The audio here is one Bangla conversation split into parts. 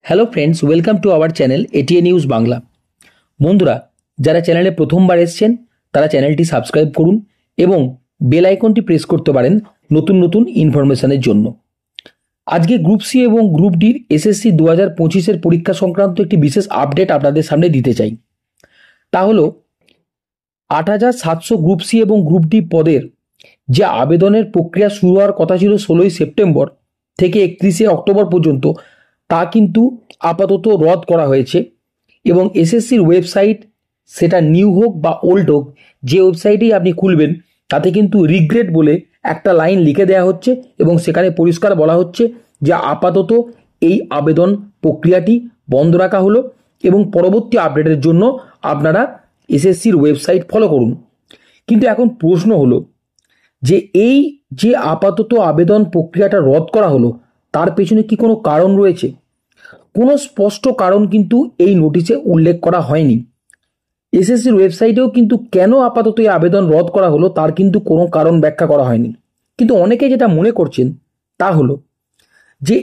Hello friends, welcome to our channel ATA news Bangla. বন্ধুরা, যারা চ্যানেলে প্রথমবার এসছেন তারা চ্যানেলটি সাবস্ক্রাইব করুন এবং বেল আইকনটি প্রেস করতে পারেন নতুন নতুন ইনফরমেশনের জন্য। আজকে গ্রুপ সি এবং গ্রুপ ডির এসএসসি 2025-এর পরীক্ষা সংক্রান্ত একটি বিশেষ আপডেট আপনাদের সামনে দিতে চাই। তা হলো 8,700 গ্রুপ সি এবং গ্রুপ ডি পদের যে আবেদনের প্রক্রিয়া শুরু হওয়ার কথা ছিল 16ই সেপ্টেম্বর থেকে 31শে অক্টোবর পর্যন্ত, তা কিন্তু আপাতত রদ করা হয়েছে। এবং এসএসসির ওয়েবসাইট, সেটা নিউ হোক বা ওল্ড হোক, যে ওয়েবসাইটেই আপনি খুলবেন তাতে কিন্তু রিগ্রেট বলে একটা লাইন লিখে দেওয়া হচ্ছে এবং সেখানে পরিষ্কার বলা হচ্ছে যে আপাতত এই আবেদন প্রক্রিয়াটি বন্ধ রাখা হলো এবং পরবর্তী আপডেটের জন্য আপনারা এসএসসির ওয়েবসাইট ফলো করুন। কিন্তু এখন প্রশ্ন হলো যে এই যে আপাতত আবেদন প্রক্রিয়াটা রদ করা হলো, তার পেছনে কি কোনো কারণ রয়েছে? কোনো স্পষ্ট কারণ কিন্তু এই নোটিশে উল্লেখ করা হয়নি। এসএসসির ওয়েবসাইটেও কিন্তু কেন আপাতত এই আবেদন রদ করা হলো তার কিন্তু কোনো কারণ ব্যাখ্যা করা হয়নি। কিন্তু অনেকে যেটা মনে করছেন তা হলো যে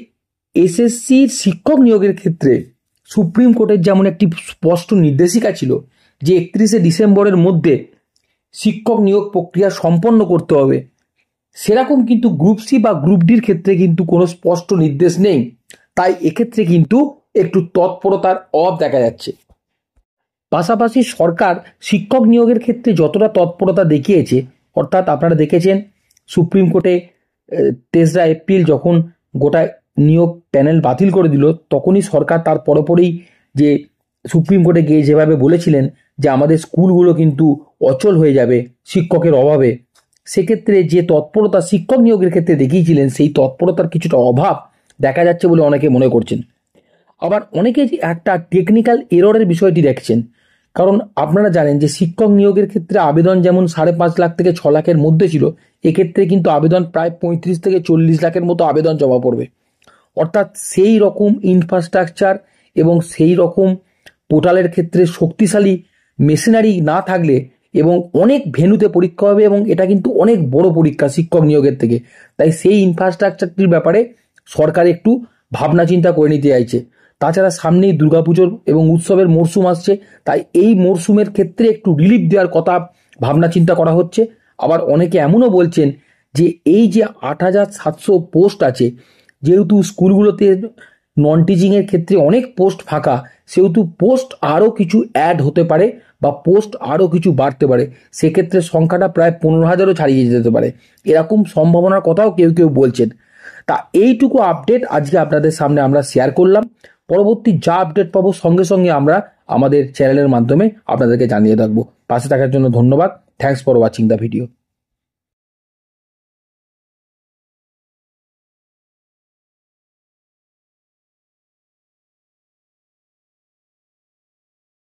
এসএসসির শিক্ষক নিয়োগের ক্ষেত্রে সুপ্রিম কোর্টের যেমন একটি স্পষ্ট নির্দেশিকা ছিল যে 31শে ডিসেম্বরের মধ্যে শিক্ষক নিয়োগ প্রক্রিয়া সম্পন্ন করতে হবে, সেরকম কিন্তু গ্রুপ সি বা গ্রুপ ডির ক্ষেত্রে কিন্তু কোনো স্পষ্ট নির্দেশ নেই। তাই এক্ষেত্রে কিন্তু একটু তৎপরতার অভাব দেখা যাচ্ছে। পাশাপাশি সরকার শিক্ষক নিয়োগের ক্ষেত্রে যতটা তৎপরতা দেখিয়েছে, অর্থাৎ আপনারা দেখেছেন সুপ্রিম কোর্টে 23 এপ্রিল যখন গোটা নিয়োগ প্যানেল বাতিল করে দিল, তখনই সরকার তার পরপরই যে সুপ্রিম কোর্টে গিয়ে যেভাবে বলেছিলেন যে আমাদের স্কুলগুলো কিন্তু অচল হয়ে যাবে শিক্ষকের অভাবে, সেক্ষেত্রে যে তৎপরতা শিক্ষক নিয়োগের ক্ষেত্রে দেখিয়েছিলেন সেই তৎপরতার কিছুটা অভাব দেখা যাচ্ছে বলে অনেকে মনে করছেন। আবার অনেকে একটা টেকনিক্যাল এররের বিষয়টি দেখছেন, কারণ আপনারা জানেন যে শিক্ষক নিয়োগের ক্ষেত্রে আবেদন যেমন 5.5 লাখ থেকে 6 লাখের মধ্যে ছিল, এক্ষেত্রে কিন্তু আবেদন প্রায় 35 থেকে 40 লাখের মতো আবেদন জমা পড়বে। অর্থাৎ সেই রকম ইনফ্রাস্ট্রাকচার এবং সেই রকম পোর্টালের ক্ষেত্রে শক্তিশালী মেশিনারি না থাকলে এবং অনেক ভেন্যুতে পরীক্ষা হবে এবং এটা কিন্তু অনেক বড় পরীক্ষা শিক্ষক নিয়োগের থেকে, তাই সেই ইনফ্রাস্ট্রাকচারটির ব্যাপারে সরকার একটু ভাবনা চিন্তা করে নিতে চাইছে। তাছাড়া সামনেই দুর্গাপুজোর এবং উৎসবের মরশুম আসছে, তাই এই মরশুমের ক্ষেত্রে একটু রিলিফ দেওয়ার কথা ভাবনা চিন্তা করা হচ্ছে। আবার অনেকে এমনও বলছেন যে এই যে 8,700 পোস্ট আছে, যেহেতু স্কুলগুলোতে নন টিচিংয়ের ক্ষেত্রে অনেক পোস্ট ফাঁকা, সেহেতু পোস্ট আরও কিছু অ্যাড হতে পারে বা পোস্ট আরও কিছু বাড়তে পারে, সেক্ষেত্রে সংখ্যাটা প্রায় 15,000ও ছাড়িয়ে যেতে পারে, এরকম সম্ভাবনার কথাও কেউ কেউ বলছেন। তা এইটুকু আপডেট আজকে আপনাদের সামনে আমরা শেয়ার করলাম। পরবর্তী যা আপডেট পাবো সঙ্গে সঙ্গে আমরা আমাদের চ্যানেলের মাধ্যমে আপনাদেরকে জানিয়ে থাকবো। পাশে থাকার জন্য ধন্যবাদ। Thanks for watching the video.